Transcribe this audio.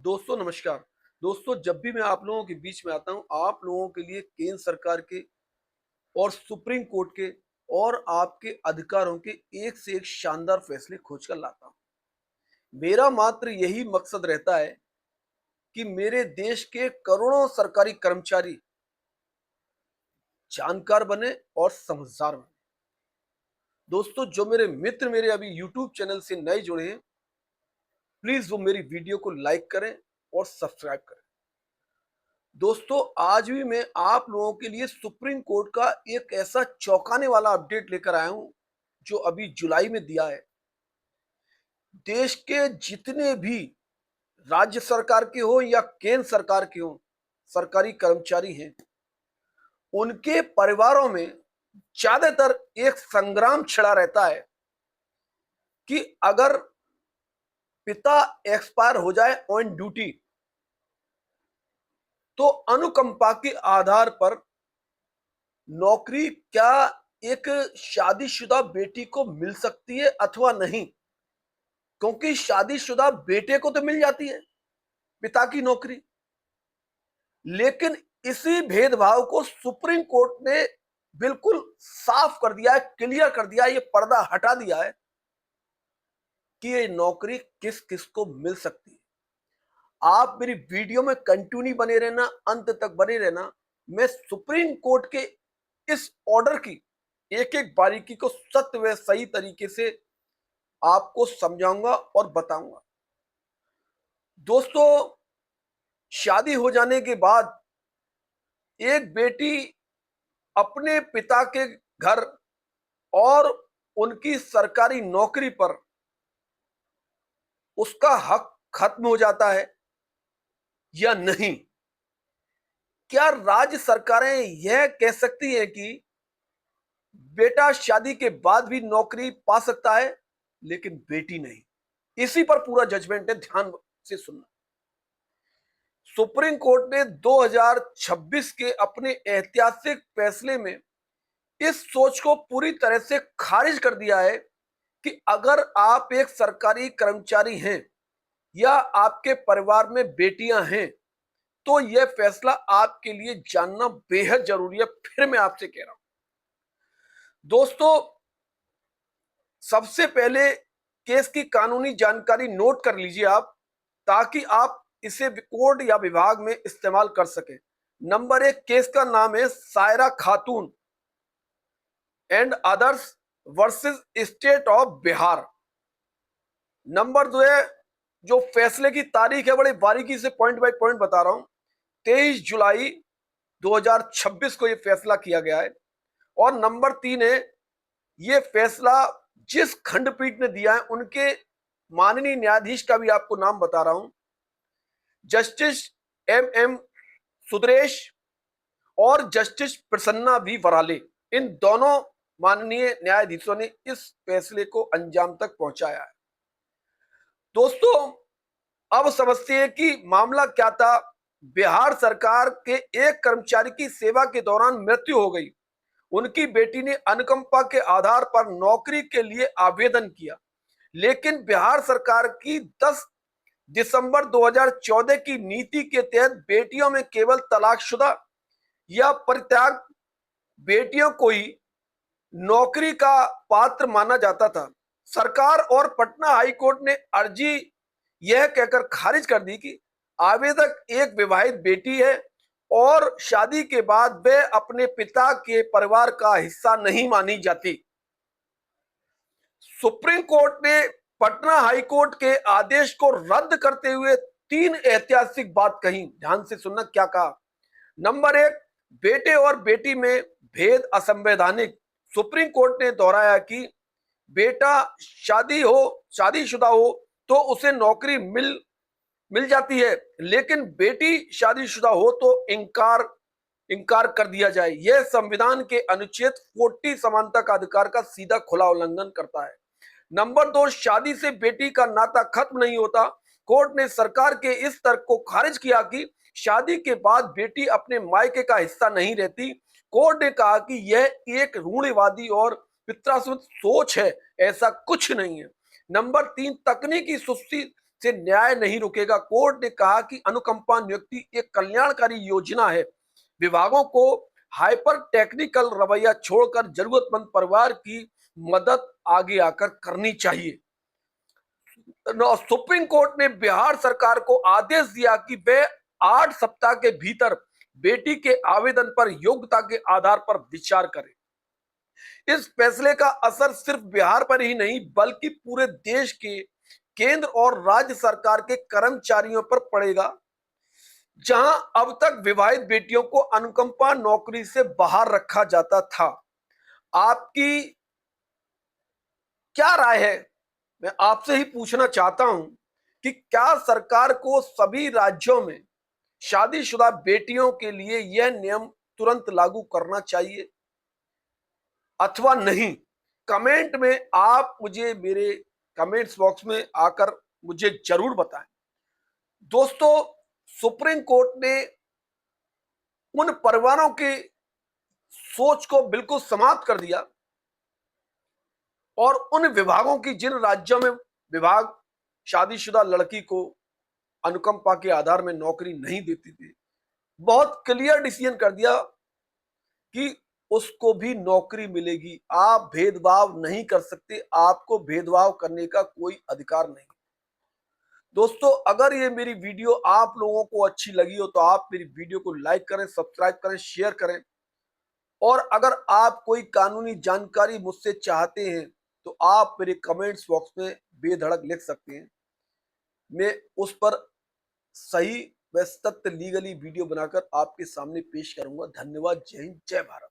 दोस्तों नमस्कार। दोस्तों जब भी मैं आप लोगों के बीच में आता हूं, आप लोगों के लिए केंद्र सरकार के और सुप्रीम कोर्ट के और आपके अधिकारों के एक से एक शानदार फैसले खोज कर लाता हूं। मेरा मात्र यही मकसद रहता है कि मेरे देश के करोड़ों सरकारी कर्मचारी जानकार बने और समझदार बने। दोस्तों जो मेरे मित्र मेरे अभी यूट्यूब चैनल से नए जुड़े हैं, प्लीज वो मेरी वीडियो को लाइक करें और सब्सक्राइब करें। दोस्तों आज भी मैं आप लोगों के लिए सुप्रीम कोर्ट का एक ऐसा चौंकाने वाला अपडेट लेकर आया हूं जो अभी जुलाई में दिया है। देश के जितने भी राज्य सरकार के हो या केंद्र सरकार के हो सरकारी कर्मचारी हैं, उनके परिवारों में ज्यादातर एक संग्राम छिड़ा रहता है कि अगर पिता एक्सपायर हो जाए ऑन ड्यूटी तो अनुकंपा के आधार पर नौकरी क्या एक शादीशुदा बेटी को मिल सकती है अथवा नहीं। क्योंकि शादीशुदा बेटे को तो मिल जाती है पिता की नौकरी, लेकिन इसी भेदभाव को सुप्रीम कोर्ट ने बिल्कुल साफ कर दिया है, क्लियर कर दिया है, ये पर्दा हटा दिया है कि ये नौकरी किस किस को मिल सकती है। आप मेरी वीडियो में कंटिन्यू बने रहना, अंत तक बने रहना। मैं सुप्रीम कोर्ट के इस ऑर्डर की एक एक बारीकी को सत्य व सही तरीके से आपको समझाऊंगा और बताऊंगा। दोस्तों शादी हो जाने के बाद एक बेटी अपने पिता के घर और उनकी सरकारी नौकरी पर उसका हक खत्म हो जाता है या नहीं। क्या राज्य सरकारें यह कह सकती हैं कि बेटा शादी के बाद भी नौकरी पा सकता है लेकिन बेटी नहीं? इसी पर पूरा जजमेंट है, ध्यान से सुनना। सुप्रीम कोर्ट ने 2026 के अपने ऐतिहासिक फैसले में इस सोच को पूरी तरह से खारिज कर दिया है कि अगर आप एक सरकारी कर्मचारी हैं या आपके परिवार में बेटियां हैं तो यह फैसला आपके लिए जानना बेहद जरूरी है। फिर मैं आपसे कह रहा हूं दोस्तों, सबसे पहले केस की कानूनी जानकारी नोट कर लीजिए आप, ताकि आप इसे कोर्ट या विभाग में इस्तेमाल कर सकें। नंबर एक, केस का नाम है सायरा खातून and others versus state of Bihar. Number दो है, जो फैसले की तारीख है, बड़े बारीकी से पॉइंट बाय पॉइंट बता रहा हूं। 23 जुलाई 2026 को यह फैसला किया गया है। और नंबर तीन है, यह फैसला जिस खंडपीठ ने दिया है उनके माननीय न्यायाधीश का भी आपको नाम बता रहा हूं, जस्टिस एम सुंदरेश और जस्टिस प्रसन्ना वी वराले। इन दोनों माननीय न्यायाधीशों ने इस फैसले को अंजाम तक पहुंचाया है। दोस्तों अब समझते हैं कि मामला क्या था। बिहार सरकार के एक कर्मचारी की सेवा के दौरान मृत्यु हो गई। उनकी बेटी ने अनुकंपा के आधार पर नौकरी के लिए आवेदन किया, लेकिन बिहार सरकार की 10 दिसंबर 2014 की नीति के तहत बेटियों में केवल तलाकशुदा या परित्याग बेटियों को ही नौकरी का पात्र माना जाता था। सरकार और पटना हाईकोर्ट ने अर्जी यह कहकर खारिज कर दी कि आवेदक एक विवाहित बेटी है और शादी के बाद वे अपने पिता के परिवार का हिस्सा नहीं मानी जाती। सुप्रीम कोर्ट ने पटना हाईकोर्ट के आदेश को रद्द करते हुए तीन ऐतिहासिक बात कही। ध्यान से सुनना क्या कहा। नंबर एक, बेटे और बेटी में भेद असंवैधानिक। सुप्रीम कोर्ट ने दोहराया कि बेटा शादीशुदा हो तो उसे नौकरी मिल जाती है, लेकिन बेटी शादीशुदा हो तो इनकार कर दिया जाए। यह संविधान के अनुच्छेद 40 समानता का अधिकार का सीधा खुला उल्लंघन करता है। नंबर दो, शादी से बेटी का नाता खत्म नहीं होता। कोर्ट ने सरकार के इस तर्क को खारिज किया कि शादी के बाद बेटी अपने मायके का हिस्सा नहीं रहती। कोर्ट ने कहा कि यह एक रूढ़िवादी और पितरासुत सोच है, ऐसा कुछ नहीं है। नंबर तीन, तकनीकी से न्याय नहीं रुकेगा। कोर्ट ने कहा कि अनुकंपा नियुक्ति एक कल्याणकारी योजना है। विभागों को हाइपर टेक्निकल रवैया छोड़कर जरूरतमंद परिवार की मदद आगे आकर करनी चाहिए। सुप्रीम कोर्ट ने बिहार सरकार को आदेश दिया कि वे 8 सप्ताह के भीतर बेटी के आवेदन पर योग्यता के आधार पर विचार करें। इस फैसले का असर सिर्फ बिहार पर ही नहीं बल्कि पूरे देश के केंद्र और राज्य सरकार के कर्मचारियों पर पड़ेगा। जहां अब तक विवाहित बेटियों को अनुकंपा नौकरी से बाहर रखा जाता था। आपकी क्या राय है? मैं आपसे ही पूछना चाहता हूं कि क्या सरकार को सभी राज्यों में शादीशुदा बेटियों के लिए यह नियम तुरंत लागू करना चाहिए अथवा नहीं? कमेंट में आप मुझे मेरे कमेंट्स बॉक्स में आकर मुझे जरूर बताएं। दोस्तों, सुप्रीम कोर्ट ने उन परिवारों की सोच को बिल्कुल समाप्त कर दिया और उन विभागों की जिन राज्यों में विभाग शादीशुदा लड़की को अनुकंपा के आधार में नौकरी नहीं देती थी, बहुत क्लियर डिसीजन कर दिया कि उसको भी नौकरी मिलेगी। आप भेदभाव नहीं कर सकते, आपको भेदभाव करने का कोई अधिकार नहीं। दोस्तों, अगर ये मेरी वीडियो आप लोगों को अच्छी लगी हो तो आप मेरी वीडियो को लाइक करें, सब्सक्राइब करें, शेयर करें। और अगर आप कोई कानूनी जानकारी मुझसे चाहते हैं तो आप मेरे कमेंट्स बॉक्स में बेधड़क लिख सकते हैं। मैं उस पर सही व सत्य लीगली वीडियो बनाकर आपके सामने पेश करूंगा। धन्यवाद। जय हिंद, जय भारत।